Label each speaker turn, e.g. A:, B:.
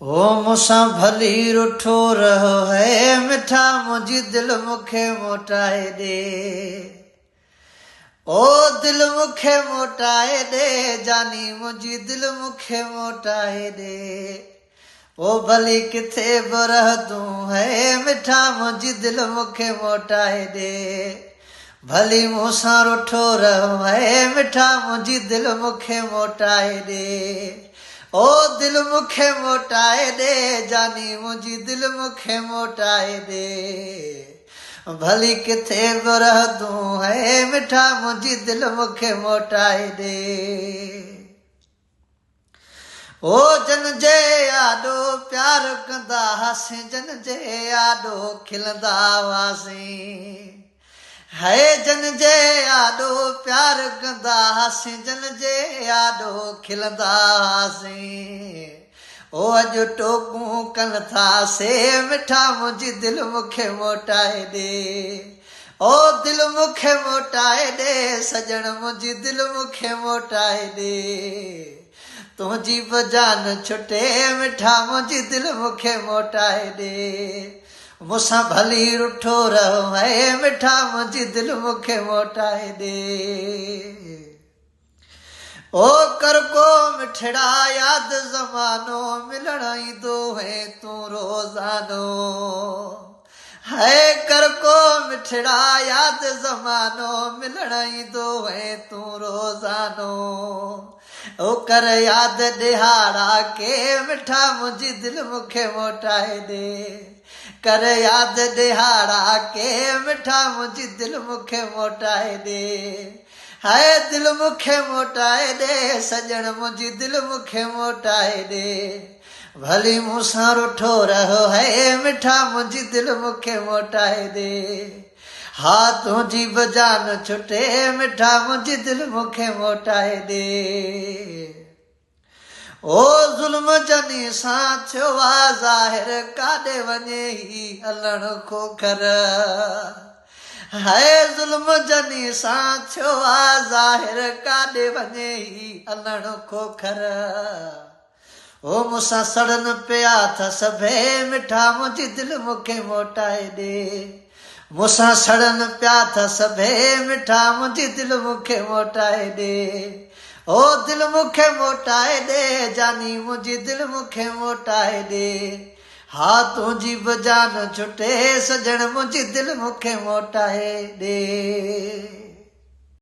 A: ओ मूंसां भली रुठो रहो है मिठा मुंहिंजी दिल मूंखे मोटाए ॾे। ओ दिल मूंखे मोटाए ॾे, जानी मुंहिंजी दिल मूंखे मोटाए ॾे। ओ भली किथे बि रह तूं है मिठा मुंहिंजी दिल मूंखे मोटाए ॾे। भली मूंसां रुठो रहो है मिठा मुंहिंजी दिल मूंखे मोटाए ॾे। ओ दिल मूंखे मोटाए ॾे, जानी मुंहिंजी दिल मूंखे मोटाए ॾे। भली किथे बि रह तूं है मिठा मुंहिंजी दिल मूंखे मोटाए ॾे। ओ जन जे आॾो प्यार कंदा हुआसीं, जन जे आॾो खिलंदा हुआसीं। है जन जे आॾो प्यार कंदा हुआसीं, जन जे आॾो खिलंदा हुआसीं। ओ अॼु टोकूं कनि था से मिठा मुंहिंजी दिल मूंखे मोटाए ॾे। ओ दिल मूंखे मोटाए ॾे, सजण मुंहिंजी दिल मूंखे मोटाए ॾे। तुंहिंजी बि जान छुटे मिठा मुंहिंजी दिल मूंखे मोटाए ॾे। मूंसां भली रुठो रहो है मिठा मुंहिंजी दिल मूंखे मोटाए ॾे। ओ कर को मिठड़ा याद ज़मानो, मिलण ईंदो है तूं रोज़ानो। है कर को मिठड़ा याद ज़मानो, मिलण ईंदो है तूं रोज़ानो। ओ कर याद ॾिहाड़ा के मिठा मुंहिंजी दिल मूंखे मोटाए ॾे। कर याद ॾिहाड़ा के मिठा मुंहिंजी दिल मूंखे मोटाए ॾे। हाय दिल मूंखे मोटाए ॾे, सजण मुंहिंजी दिल मूंखे मोटाए ॾे। भली मूंसां रुठो रहो है मिठा मुंहिंजी दिल मूंखे मोटाए ॾे। हा तुंहिंजी बि जान छुटे मिठा मुंहिंजी दिल मूंखे मोटाए ॾे। ओ ज़ुल्म जनी सां थियो आहे ज़ाहिर, काॾे वञे ही हलण खोखर। है ज़ुल्म जनी सां थियो आहे ज़ाहिर, काॾे वञे ही हलण खोखर। ओ मूंसां सड़न पिया था सभे मिठा मुंहिंजी दिल मूंखे मोटाए ॾे। मूंसां सड़न पिया था सभे मिठा मुंहिंजी दिल मूंखे मोटाए ॾे। ओ दिल मूंखे मोटाए ॾे, जानी मुंहिंजी दिल मूंखे मोटाए ॾे। हा तुंहिंजी बि जान छुटे, सजण मुंहिंजी दिल मूंखे मोटाए ॾे।